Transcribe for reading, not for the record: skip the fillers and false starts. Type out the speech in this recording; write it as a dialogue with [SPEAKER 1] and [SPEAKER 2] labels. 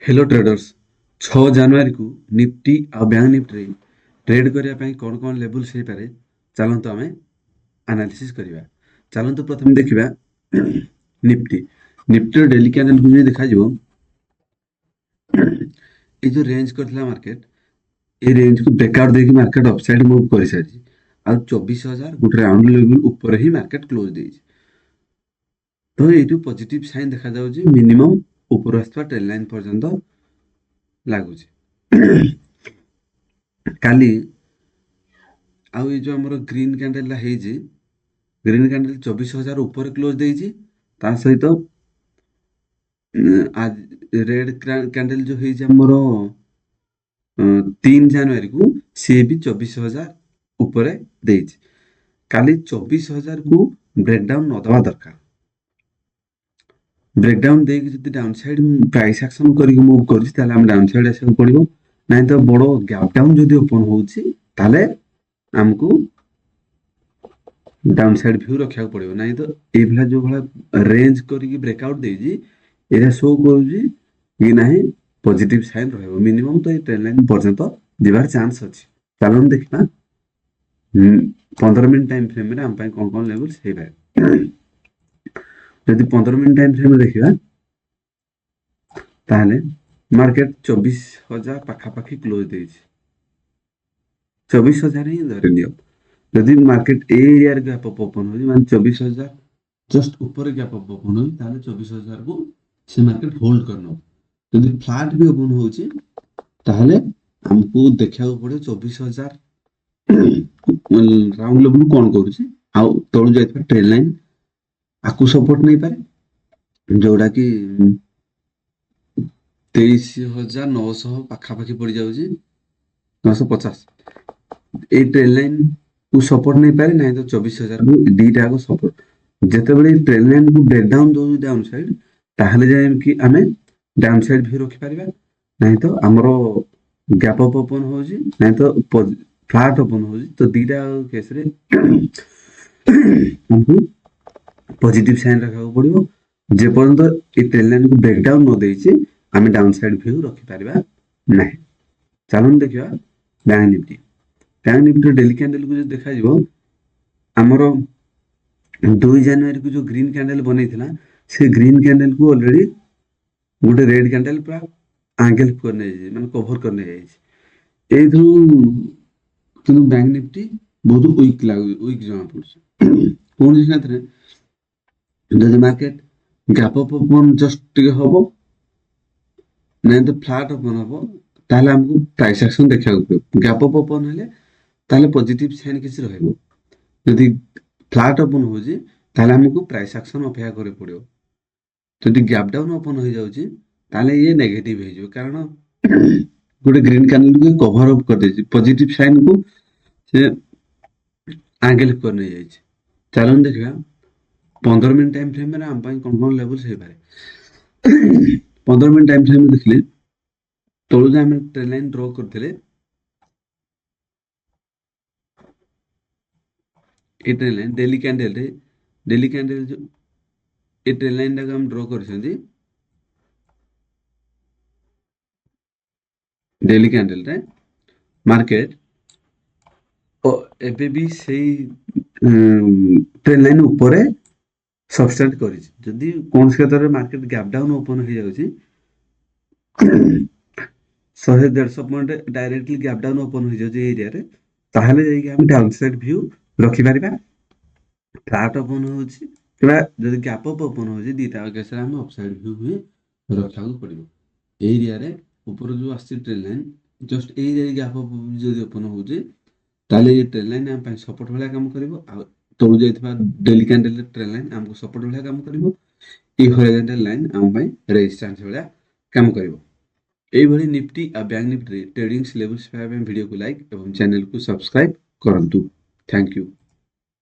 [SPEAKER 1] Hello traders 6 जनवरी को Nifty आ bank Nifty trade करने ପାଇଁ कौन कौन लेवल्स हो पारे चलते आम एनालिसिस करवा। चलते प्रथम देखा निफ्टी निफ्टी डेली कैंडल को देखा ये जो रेंज करथिला मार्केट ये रेंज को ब्रेकआउट देके मार्केट अपसाइड मूव कर सारी आ 24,000 गोटे राउंड लेवल ऊपर ही मार्केट क्लोज देइछि। तो ये पॉजिटिव साइन देखा जाउछि मिनिमम ऊपर आसवा ट्रेंड लाइन पर्यंत लागुछि। काली आउ ये जो हमर ग्रीन कैंडल है ग्रीन कैंडल 24,000 ऊपर क्लोज देइछि ता सहित आज रेड कैंडल जो है हमर 3 जनवरी को सी भी 24,000 ऊपर देइछि। काली 24,000 को ब्रेकडाउन न दवा दरकार। ब्रेकडाउन देके जदि डाउन साइड प्राइस एक्शन करके मूव करछि ताले हम डाउन साइड आसे पड़िबो नै तो बड़ो गैप डाउन जदि ओपन होछि ताले हमको डाउन साइड व्यू रखा पड़ो ना तो ये जो भाई रेंज करके ब्रेकआउट देजी ये शो करुँगी कि ना पॉजिटिव साइन रहा मिनिमम तो ये ट्रेंड लाइन पर्यंत जीवार चांस अच्छी। चलो देखा 15 मिनट टाइम फ्रेम में आम कौन कौन लेवल्स हो पाए। जदि 15 मिनट टाइम फ्रेम देखा ताहले मार्केट 24,000 पाखापाखि क्लोज दे 24,000 ही धरी नियो। जदि market area gap up open हो माने 24,000 जस्ट ऊपर गैप अप ओपन हो ताले 24,000 को से मार्केट होल्ड करनो। जदि फ्लैट भी ओपन होची ताहले हमको देखा पड़े 24,000 राउंड लेवल कौन करूची आ तळु जाइथा ट्रेंड लाइन आकु सपोर्ट नहीं पारे जोड़ा कि 23,900 पाखापाखि पड़ जाउची 950 ए ट्रेंड लाइन को सपोर्ट नहीं पारे ना तो 24,000 को दीटा को सपोर्ट जिते बड़े ट्रेंड लाइन को ब्रेक डाउन दो डाउन साइड ताहले जाय कि आमे डाउन साइड भी रखि परिबा नहीं तो हमरो गैप अप ओपन होजी नहीं तो फ्लैट ओपन होजी तो दीटा केस रे हमको पॉजिटिव साइन रखा पड़ो जे पर्यंत ए ट्रेंड लाइन को ब्रेक डाउन न देइछि आमे डाउन साइड व्यू रखि परिबा नहीं। चलन देखिबा bank Nifty bank Nifty daily candle को जो देखा जीवो हमरो 2 जनवरी को जो ग्रीन कैंडल बनै थिला से ग्रीन कैंडल को ऑलरेडी गोटे रेड कैंडल पूरा एंगल करने माने कवर करने जाइछि ए थु किनु बैंक निफ्टी बहुत वीक जमा पड़छ कोन क्षेत्र जदि market gap up open just टिके हबो नहीं तो फ्लैट ओपन हबो ताले हमको प्राइस एक्शन देखा पड़ो। गैप अप ओपन हेले ताले पॉजिटिव साइन किसी रहइबो यदि फ्लैट ओपन होजी ताले हमको प्राइस एक्शन अपेक्षा करे पड़ो। यदि गैप डाउन ओपन हो जाउची ताले ये नेगेटिव हो जो कारण गोटे ग्रीन कैंडल को कवर अप कर देछि पॉजिटिव साइन को से एंगल करने जाइछि। चलन देखिबा 15 मिनट टाइम फ्रेम में हम कौन कौन लेवल्स हो पारे। 15 मिनट टाइम फ्रेम में देखले तळु जे हम ट्रेंड लाइन ड्रॉ करथिले ए ट्रेंड लाइन डेली कैंडल जो ए ट्रेंड लाइन टा हम ड्रॉ करछंती डेली कैंडल रे मार्केट एबे भी सही ट्रेंड लाइन ऊपर सबस्टेंट करी जदि कौन से तरह मार्केट गैप डाउन ओपन हो जाउची 100-150 point directly gap down open हो जाउची एरिया रे ताहले जाई कि हम डाउन साइड व्यू रखि परिबा। फ्लैट ओपन होची किबा जदि गैप अप ओपन होची दीटा केस रे हम अपसाइड व्यू भी रखा पड़िबो। एरिया रे ऊपर जो आसी trend line just area gap up जदि ओपन होची ताले ये ट्रेंड लाइन हम सपोर्ट वाला काम करिवो आ तळु जाइथबा डेली कैंडल ट्रेंड लाइन हमको सपोर्ट वाला काम करिवो ए हॉरिजॉन्टल लाइन हम रेजिस्टेंस वाला काम करिवो। एई भली निफ्टी आ बैंक निफ्टी ट्रेडिंग लेवल्स पाए वीडियो को लाइक एवं चैनल को सब्सक्राइब करंतु। Thank you.